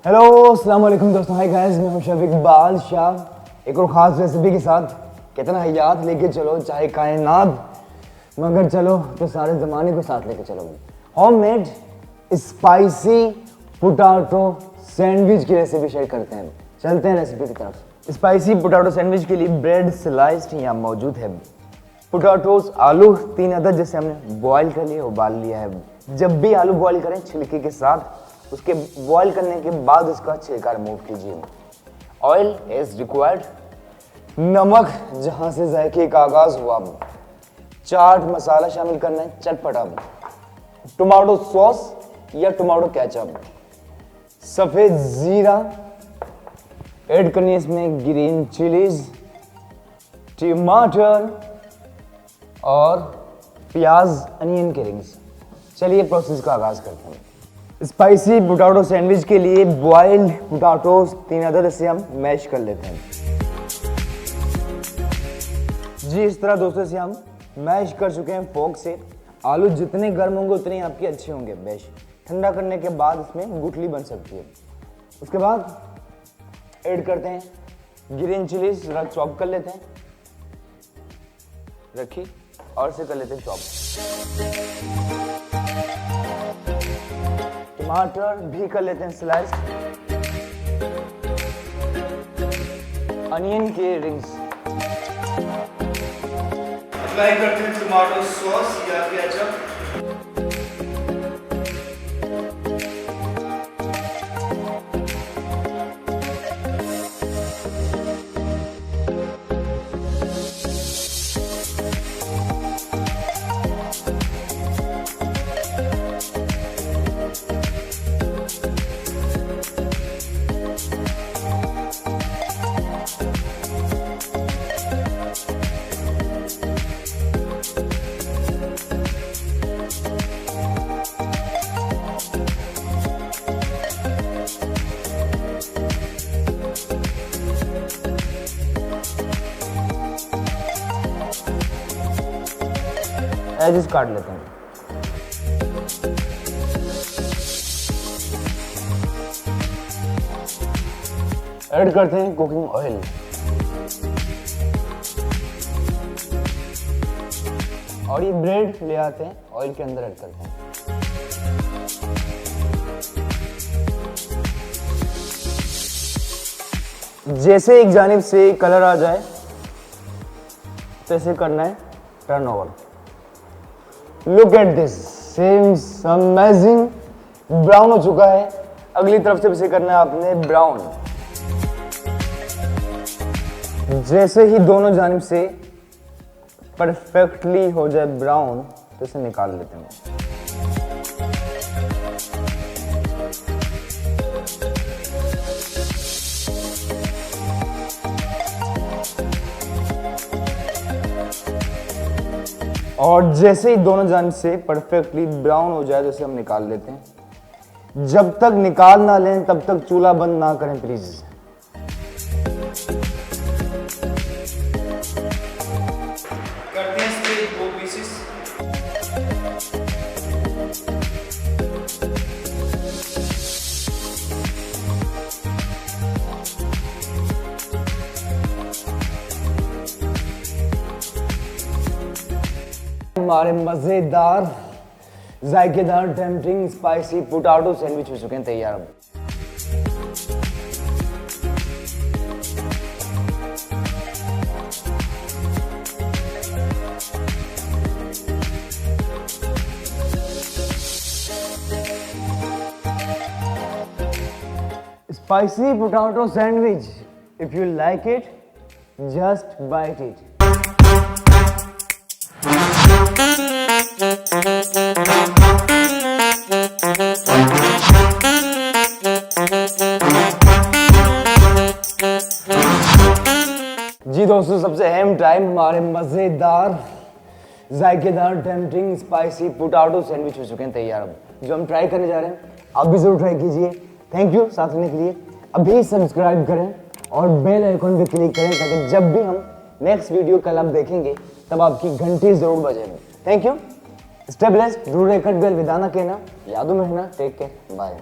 Hello अस्सलाम वालेकुम दोस्तों, हाय गाइस, मैं हूं शेफ इकबाल शाह एक और ख़ास रेसिपी के साथ। कितना हयात लेके चलो चाहे कायनात, मगर चलो तो सारे ज़माने को साथ लेके चलो। होममेड स्पाइसी पोटैटो सैंडविच की रेसिपी शेयर करते हैं। चलते हैं रेसिपी की तरफ। स्पाइसी पोटैटो सैंडविच के लिए ब्रेड स्लाइस्ड यहाँ मौजूद है। पोटैटोस आलू 3 अदद जैसे हमने बॉईल कर लिए, उबाल लिया है। जब भी आलू बॉईल करें छिलके के साथ, उसके बॉईल करने के बाद उसका छिलका रिमूव कीजिए। ऑयल एज रिक्वायर्ड, नमक जहां से जायके का आगाज हुआ, चाट मसाला शामिल करना है चटपटा, टोमेटो सॉस या टोमेटो केचप, सफेद जीरा ऐड करनी है इसमें, ग्रीन चिलीज, टमाटर और प्याज अनियन के रिंग्स। चलिए प्रोसेस का आगाज करते हैं। स्पाइसी पोटैटो सैंडविच के लिए बॉइल्ड पोटैटोस 3 अदद से हम मैश कर लेते हैं। जी इस तरह दोस्तों से हम मैश कर चुके हैं फोर्क से। आलू जितने गर्म होंगे उतने आपके अच्छे होंगे मैश। ठंडा करने के बाद इसमें गुठली बन सकती है। उसके बाद ऐड करते हैं ग्रीन चिलीज, चॉप कर लेते हैं, रखिए और से कर लेते हैं चॉप। टमाटर भी कर लेते हैं स्लाइस, अनियन के रिंग्स। अप्लाई करते हैं टमाटो सॉस या केचप। एजेस काट लेते हैं। ऐड करते हैं कुकिंग ऑयल, और ये ब्रेड ले आते हैं ऑयल के अंदर ऐड करते हैं। जैसे एक जानिब से कलर आ जाए तो ऐसे करना है turn over. Look at this, seems amazing. Brown हो चुका है। अगली तरफ से इसे करना है आपने ब्राउन। जैसे ही दोनों जानिब से परफेक्टली हो जाए ब्राउन तो इसे निकाल लेते हैं। और जैसे ही दोनों जानिब से परफेक्टली ब्राउन हो जाए तो इसे हम निकाल लेते हैं। जब तक निकाल ना लें तब तक चूल्हा बंद ना करें प्लीज। करते हैं इसके 2 पीसेस। हमारे मजेदार जायकेदार टेम्पटिंग स्पाइसी पोटैटो सैंडविच हो चुके हैं तैयार। Spicy potato sandwich, if you like it just bite it. जी दोस्तों, सबसे अहम टाइम हमारे मजेदार जायकेदार टेम्पटिंग स्पाइसी पोटैटो सैंडविच हो चुके हैं तैयार, जो हम ट्राई करने जा रहे हैं। आप भी जरूर ट्राई कीजिए। थैंक यू साथ रहने के लिए। अभी सब्सक्राइब करें और बेल आइकन पे क्लिक करें ताकि जब भी हम नेक्स्ट वीडियो कल आप देखेंगे तब आपकी घंटी जरूर बजेगी। Thank you. स्टे ब्लेस्ड, जरूर एक बेल विदाना कहना, यादों में रहना। Take care, bye.